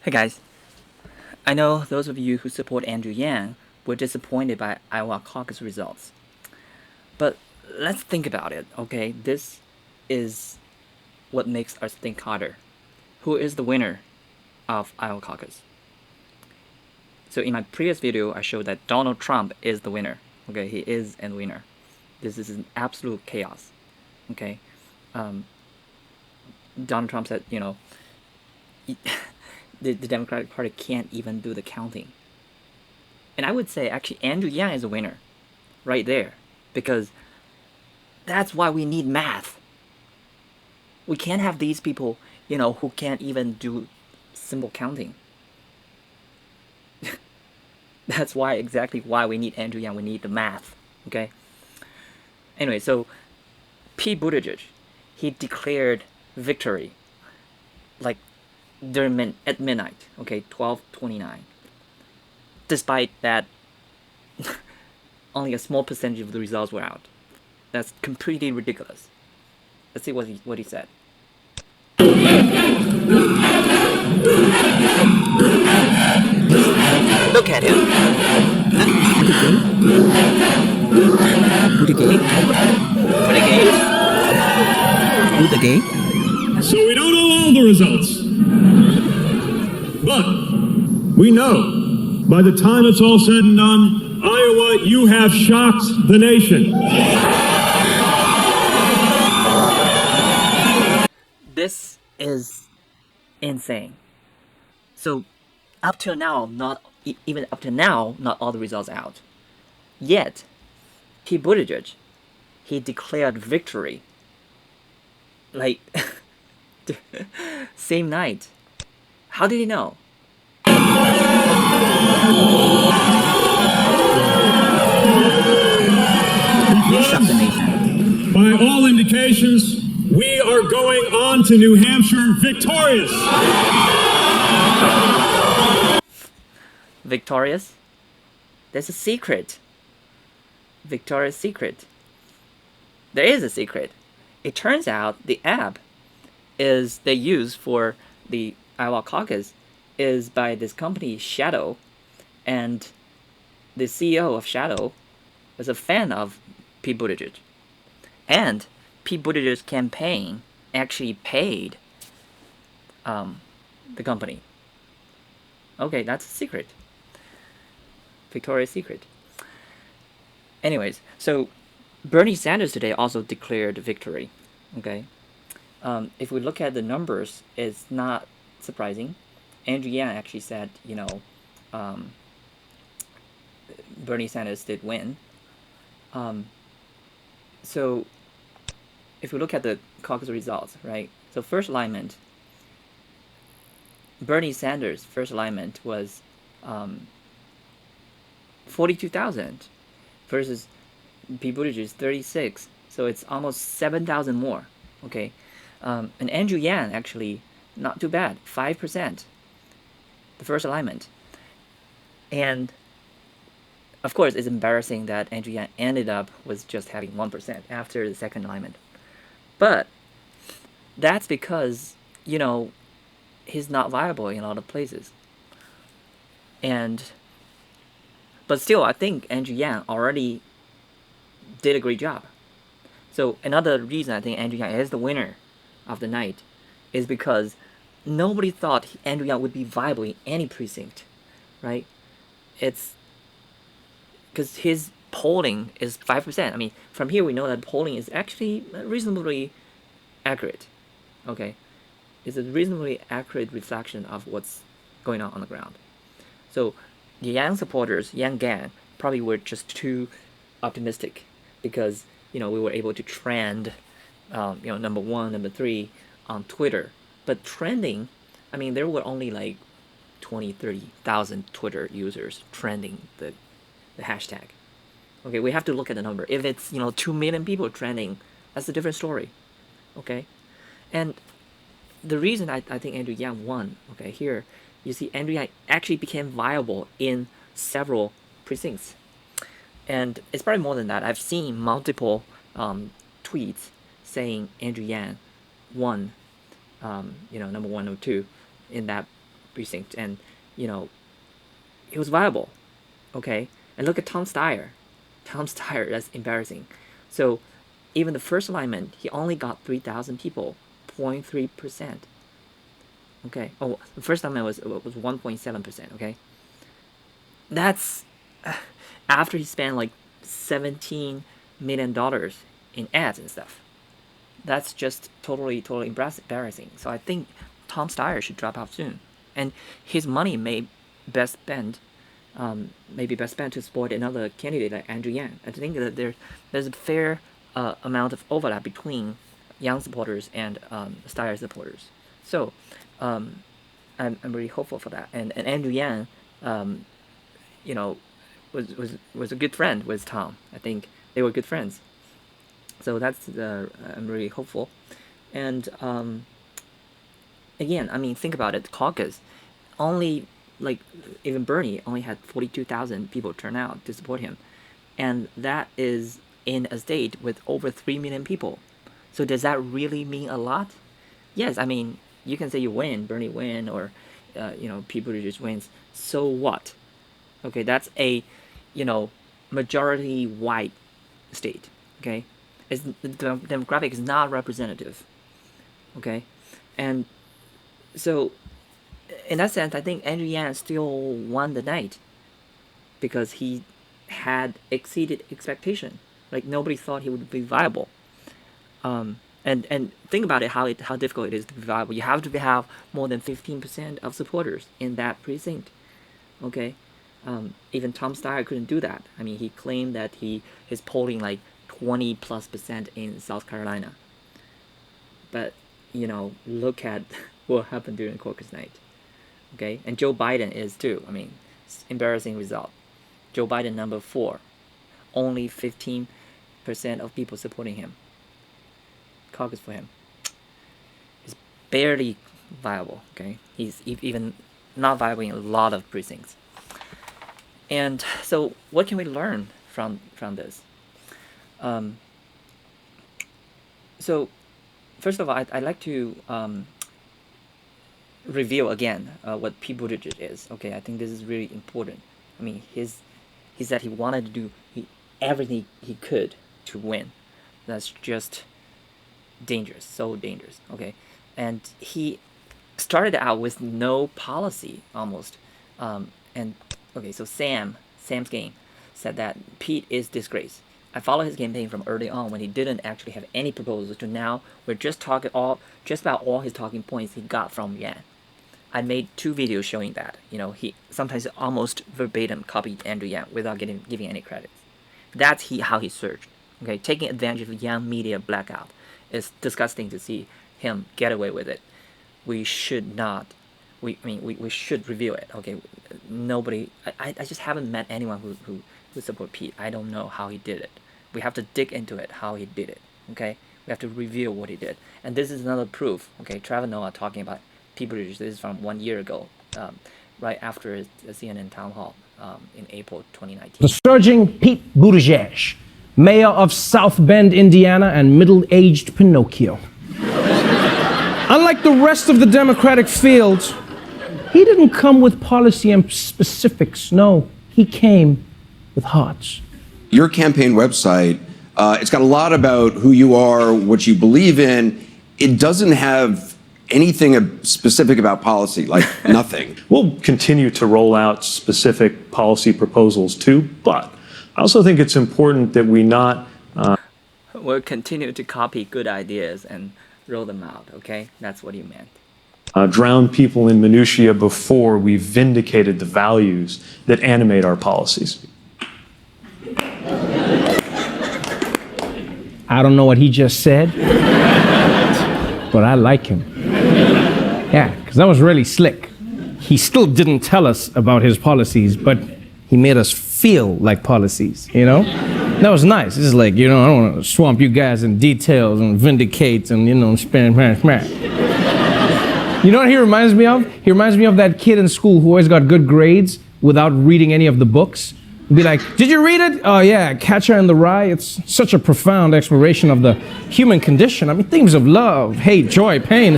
Hey guys, I know those of you who support Andrew Yang were disappointed by Iowa Caucus results. But let's think about it, okay? This is what makes us think harder. Who is the winner of Iowa Caucus? So in my previous video, I showed that Donald Trump is the winner. Okay, he is a winner. This is an absolute chaos. Okay, Donald Trump said, the Democratic Party can't even do the counting. And I would say actually Andrew Yang is a winner right there because that's why we need math. We can't have these people, who can't even do simple counting. That's why exactly why we need Andrew Yang. We need the math. Okay. Anyway, so Pete Buttigieg, he declared victory, like at midnight. Okay, 12:29. Despite that, only a small percentage of the results were out. That's completely ridiculous. Let's see what he said. Look at him. Buttigieg. Buttigieg. Buttigieg. So we don't know all the results. But we know by the time it's all said and done, Iowa, you have shocked the nation. This is insane. So up till now, not all the results out. Yet, Pete Buttigieg, he declared victory. Like, same night. How did he know? He shocked the nation. By all indications, we are going on to New Hampshire victorious. Victorious? There's a secret. Victoria's secret. There is a secret. It turns out the app they use for the Iowa Caucus is by this company Shadow, and the CEO of Shadow was a fan of Pete Buttigieg, and Pete Buttigieg's campaign actually paid the company. Okay, that's a secret. Victoria's Secret. Anyways, so Bernie Sanders today also declared victory. Okay, if we look at the numbers, it's not surprising. Andrew Yang actually said, Bernie Sanders did win. So if we look at the caucus results, right? So first alignment, Bernie Sanders' first alignment was 42,000 versus Pete Buttigieg's 36. So it's almost 7,000 more. Okay, and Andrew Yang actually not too bad, 5%. The first alignment, and of course it's embarrassing that Andrew Yang ended up with just having 1% after the second alignment. But that's because he's not viable in a lot of places. But still, I think Andrew Yang already did a great job. So another reason I think Andrew Yang is the winner of the night is because nobody thought Andrew Yang would be viable in any precinct, right? It's because his polling is 5%. I mean, from here we know that polling is actually reasonably accurate. Okay, it's a reasonably accurate reflection of what's going on the ground. So the Yang supporters, Yang gang, probably were just too optimistic because we were able to trend, number one, number three on Twitter. But trending, I mean, there were only like 20, 30,000 Twitter users trending the hashtag. Okay, we have to look at the number. If it's 2 million people trending, that's a different story. Okay, and the reason I think Andrew Yang won. Okay, here you see Andrew Yang actually became viable in several precincts, and it's probably more than that. I've seen multiple tweets saying Andrew Yang won, number one or two in that precinct, and you know, he was viable. Okay, and look at Tom Steyer. Tom Steyer, that's embarrassing. So even the first alignment, he only got 3,000 people, 0.3%. Okay. Oh, the first alignment was 1.7%. Okay. That's after he spent like $17 million in ads and stuff. That's just totally embarrassing. So I think Tom Steyer should drop out soon, and his money may best spent to support another candidate like Andrew Yang. I think that there's a fair amount of overlap between Yang supporters and Steyer supporters. So I'm really hopeful for that. And Andrew Yang, you know, was a good friend with Tom. I think they were good friends. So that's I'm really hopeful. And again, I mean, think about it. Caucus only, like, even Bernie only had 42,000 people turn out to support him, and that is in a state with over 3 million people. So does that really mean a lot? Yes, I mean, you can say you win, Bernie win, or you know, people just wins. So what? Okay, that's a, you know, majority white state. Okay, the demographic is not representative. Okay, and so in that sense, I think Andrew Yang still won the night because he had exceeded expectation. Like, nobody thought he would be viable. And think about it, how difficult it is to be viable. You have to have more than 15% of supporters in that precinct. Okay, even Tom Steyer couldn't do that. I mean, he claimed that he's polling like 20+% in South Carolina. But you know, look at what happened during caucus night. Okay, and Joe Biden is too. I mean, it's embarrassing result. Joe Biden number 4, only 15% of people supporting him. Caucus for him. He's barely viable. Okay, he's even not viable in a lot of precincts. And so, what can we learn from this? So, first of all, I'd like to review again what Pete Buttigieg is. Okay, I think this is really important. I mean, he said he wanted to do everything he could to win. That's just dangerous, so dangerous. Okay, and he started out with no policy almost. And okay, so Sam's game said that Pete is disgrace. I followed his campaign from early on when he didn't actually have any proposals to now we're just about all his talking points he got from Yang. I made 2 videos showing that. You know, he sometimes almost verbatim copied Andrew Yang without giving any credit. That's how he searched. Okay, taking advantage of Yang media blackout. It's disgusting to see him get away with it. We should not. We should review it. Okay, nobody. I just haven't met anyone who support Pete. I don't know how he did it. We have to dig into it, how he did it. Okay, we have to review what he did. And this is another proof. Okay, Trevor Noah talking about Pete Buttigieg. This is from 1 year ago, right after the CNN town hall in April 2019. The surging Pete Buttigieg, mayor of South Bend, Indiana, and middle-aged Pinocchio. Unlike the rest of the Democratic field, he didn't come with policy and specifics. No, he came with hearts. Your campaign website, it's got a lot about who you are, what you believe in. It doesn't have anything specific about policy, like nothing. We'll continue to roll out specific policy proposals too, but I also think it's important that we not... We'll continue to copy good ideas and roll them out, okay? That's what he meant. Drown people in minutiae before we've vindicated the values that animate our policies. I don't know what he just said, but I like him. Yeah, because that was really slick. He still didn't tell us about his policies, but he made us feel like policies, you know? That was nice. It's like, you know, I don't want to swamp you guys in details and vindicate and, you know, smash. You know what he reminds me of? He reminds me of that kid in school who always got good grades without reading any of the books. Be like, did you read it? Oh yeah, Catcher in the Rye. It's such a profound exploration of the human condition. I mean, themes of love, hate, joy, pain.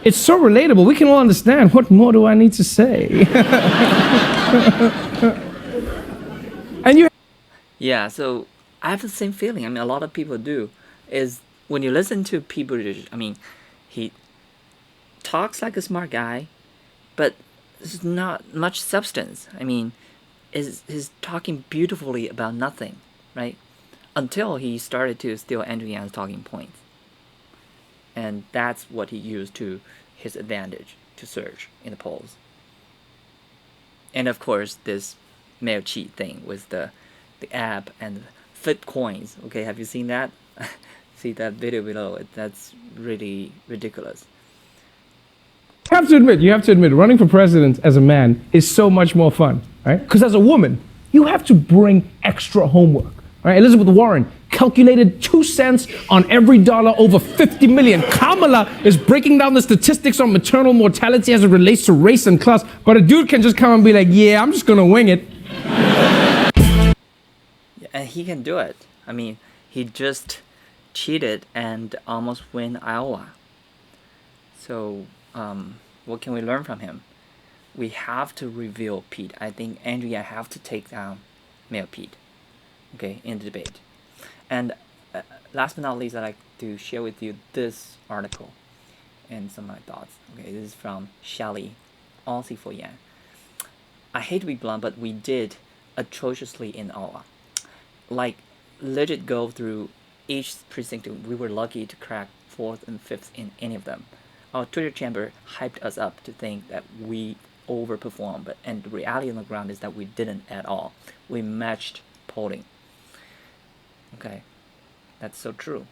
It's so relatable. We can all understand. What more do I need to say? And you. Yeah, so I have the same feeling. I mean, a lot of people do. Is when you listen to Pete Buttigieg, I mean, he talks like a smart guy, but there's not much substance. I mean, he's talking beautifully about nothing, right? Until he started to steal Andrew Yang's talking points. And that's what he used to his advantage to surge in the polls. And of course, this mail cheat thing with the app and flip coins. Okay, have you seen that? See that video below? That's really ridiculous. You have to admit, running for president as a man is so much more fun, right? Because as a woman, you have to bring extra homework, right? Elizabeth Warren calculated 2 cents on every dollar over 50 million. Kamala is breaking down the statistics on maternal mortality as it relates to race and class, but a dude can just come and be like, yeah, I'm just gonna wing it. And he can do it. I mean, he just cheated and almost win Iowa. So, what can we learn from him? We have to reveal Pete. I think Andrew Yang have to take down Mayor Pete, okay, in the debate. And last but not least, I'd like to share with you this article and some of my thoughts. Okay, this is from Shelley, Aussie for Yang. I hate to be blunt, but we did atrociously in Iowa. Like, legit go through each precinct. We were lucky to crack 4th and 5th in any of them. Our Twitter chamber hyped us up to think that we overperformed, and the reality on the ground is that we didn't at all. We matched polling. Okay, that's so true.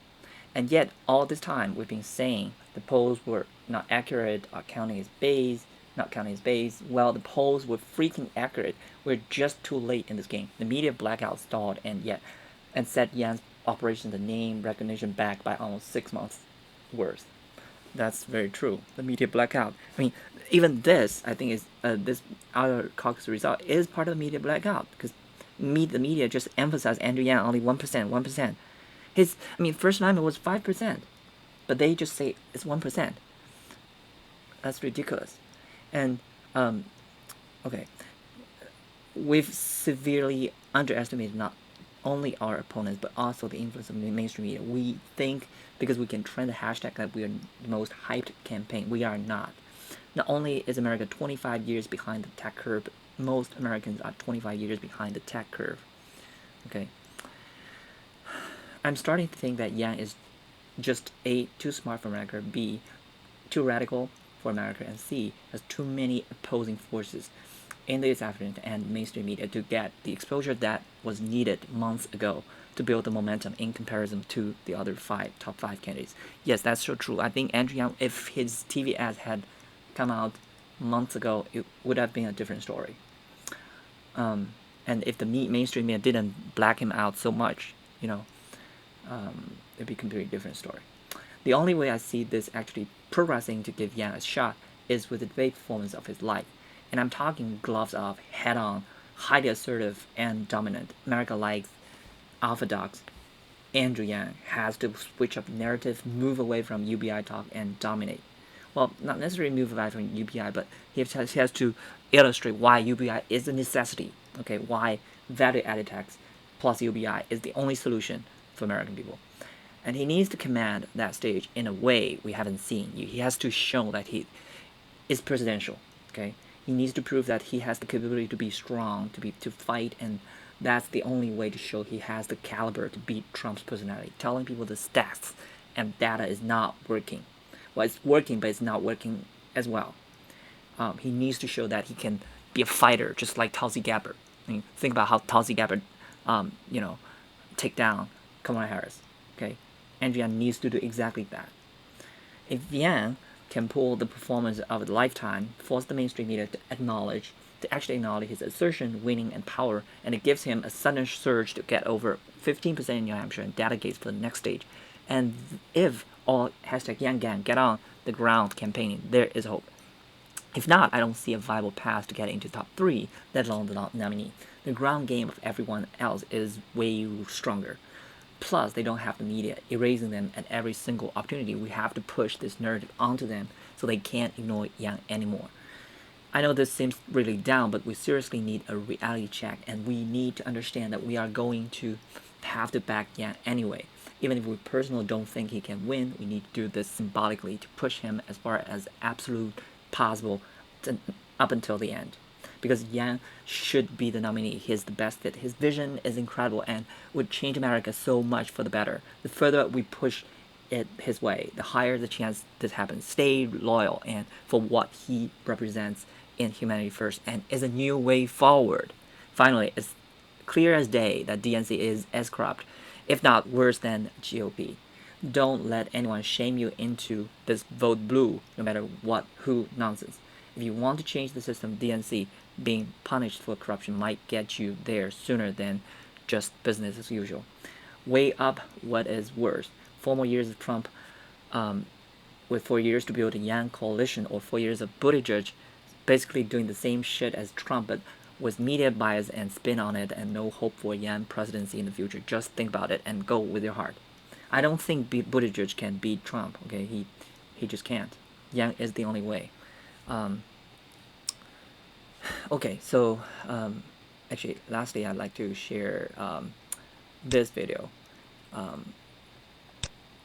And yet, all this time, we've been saying the polls were not accurate, our counting is base, not counting is base. Well, the polls were freaking accurate. We're just too late in this game. The media blackout stalled and set Yan's operation, the name recognition, back by almost 6 months worse. That's very true. The media blackout. I mean, even this, I think, is this Iowa Caucus result is part of the media blackout because the media just emphasized Andrew Yang only 1%, 1%. First time was 5%, but they just say it's 1%. That's ridiculous. And okay, we've severely underestimated not only our opponents but also the influence of the mainstream media. We think because we can trend the hashtag that we are the most hyped campaign. We are not. Not only is America 25 years behind the tech curve, but most Americans are 25 years behind the tech curve. Okay. I'm starting to think that Yang is just A, too smart for America, B, too radical for America, and C, has too many opposing forces in the East African and mainstream media to get the exposure that was needed months ago to build the momentum in comparison to the other top five candidates. Yes, that's so true. I think Andrew Yang, if his TV ads had come out months ago, it would have been a different story. And if the mainstream media didn't black him out so much, it'd be a completely different story. The only way I see this actually progressing to give Yang a shot is with the debate performance of his life. And I'm talking gloves off, head-on, highly assertive and dominant. America likes alpha dogs. Andrew Yang has to switch up narrative, move away from UBI talk, and dominate. Well, not necessarily move away from UBI, but he has to illustrate why UBI is a necessity. Okay, why value-added tax plus UBI is the only solution for American people. And he needs to command that stage in a way we haven't seen. He has to show that he is presidential. Okay, he needs to prove that he has the capability to be strong, to fight, and that's the only way to show he has the caliber to beat Trump's personality. Telling people the stats and data is not working. Well, it's working, but it's not working as well. He needs to show that he can be a fighter, just like Tulsi Gabbard. I mean, think about how Tulsi Gabbard, take down Kamala Harris. Okay, Andrew Yang needs to do exactly that. If Yang can pull the performance of a lifetime, force the mainstream media to actually acknowledge his assertion, winning, and power, and it gives him a sudden surge to get over 15% in New Hampshire and data gates for the next stage. And if all #Yang Gang get on the ground campaigning, there is hope. If not, I don't see a viable path to get into top 3, let alone the nominee. The ground game of everyone else is way stronger. Plus, they don't have the media erasing them at every single opportunity. We have to push this narrative onto them so they can't ignore Yang anymore. I know this seems really down, but we seriously need a reality check, and we need to understand that we are going to have to back Yang anyway. Even if we personally don't think he can win, we need to do this symbolically to push him as far as absolute possible up until the end. Because Yang should be the nominee. He's the best fit. His vision is incredible and would change America so much for the better. The further we push it his way, the higher the chance this happens. Stay loyal and for what he represents in Humanity First and is a new way forward. Finally, it's clear as day that DNC is as corrupt, if not worse than GOP. Don't let anyone shame you into this vote blue, no matter what, who nonsense. If you want to change the system, DNC being punished for corruption might get you there sooner than just business as usual. Weigh up what is worse. 4 more years of Trump with 4 years to build a Yang coalition, or 4 years of Buttigieg basically doing the same shit as Trump, but with media bias and spin on it and no hope for Yang presidency in the future. Just think about it and go with your heart. I don't think Buttigieg can beat Trump, okay? He just can't. Yang is the only way. Okay, so actually, lastly, I'd like to share this video.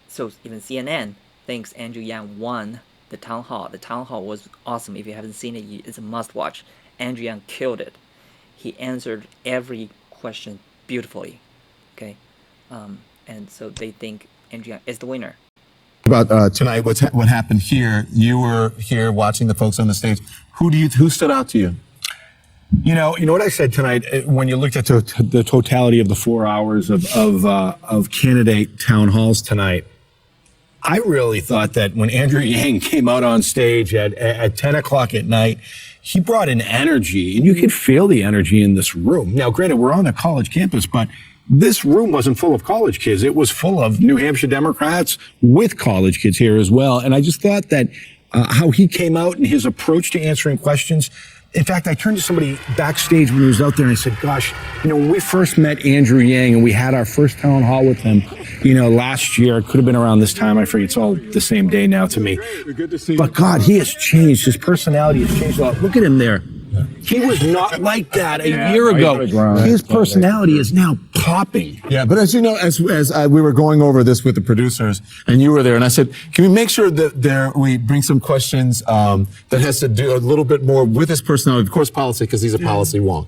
So even CNN thinks Andrew Yang won the town hall. The town hall was awesome. If you haven't seen it, it's a must-watch. Andrew Yang killed it. He answered every question beautifully. Okay, and so they think Andrew Yang is the winner. About tonight, what happened here? You were here watching the folks on the stage. Who stood out to you? You know what I said tonight when you looked at the totality of the 4 hours of candidate town halls tonight. I really thought that when Andrew Yang came out on stage at 10 o'clock at night, he brought an energy, and you could feel the energy in this room. Now, granted, we're on a college campus, but this room wasn't full of college kids. It was full of New Hampshire Democrats with college kids here as well. And I just thought that how he came out and his approach to answering questions. In fact, I turned to somebody backstage when he was out there and I said, gosh, when we first met Andrew Yang and we had our first town hall with him, last year, it could have been around this time. I forget, it's all the same day now to me. Good to see you. But God, he has changed. His personality has changed a lot. Look at him there. He was not like that a year ago. His personality is now popping. Yeah, but as you know, as we were going over this with the producers, and you were there, and I said, can we make sure that we bring some questions that has to do a little bit more with his personality, of course, policy, because he's a policy wonk.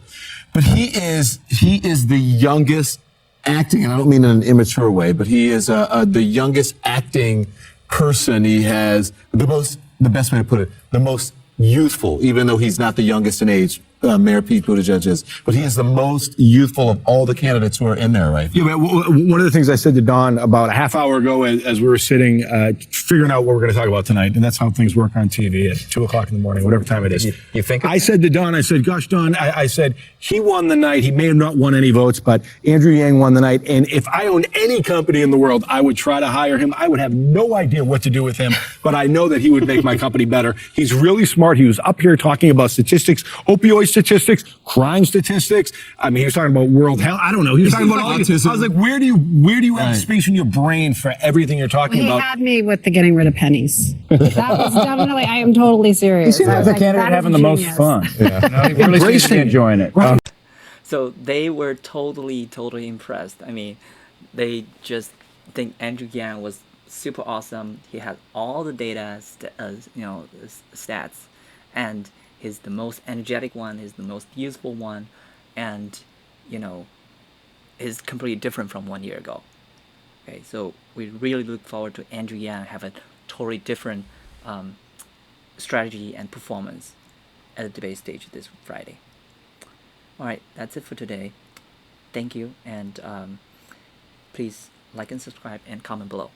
But he is the youngest acting, and I don't mean in an immature way, but he is the youngest acting person. He has the best way to put it, the most youthful, even though he's not the youngest in age. Mayor Pete Buttigieg is, but he is the most youthful of all the candidates who are in there, right? Yeah, but one of the things I said to Don about a half hour ago as we were sitting, figuring out what we're going to talk about tonight, and that's how things work on TV at 2 o'clock in the morning, whatever time it is. You think? I said to Don, I said, gosh, Don, I said, he won the night. He may have not won any votes, but Andrew Yang won the night. And if I owned any company in the world, I would try to hire him. I would have no idea what to do with him, but I know that he would make my company better. He's really smart. He was up here talking about statistics, opioid statistics, crime statistics. I mean, he was talking about world health. I don't know. He was talking about all these. I was like, where do you have space in your brain for everything you're talking about? He had me with the getting rid of pennies. That was definitely, I am totally serious. He seems like the candidate having the most fun. Yeah. He really seems to be enjoying it. Right. So they were totally impressed. I mean, they just think Andrew Yang was super awesome. He had all the data, stats, and he's the most energetic one, he's the most useful one, and is completely different from 1 year ago. Okay, so we really look forward to Andrew Yang have a totally different strategy and performance at the debate stage this Friday. All right, that's it for today. Thank you, and please like and subscribe and comment below.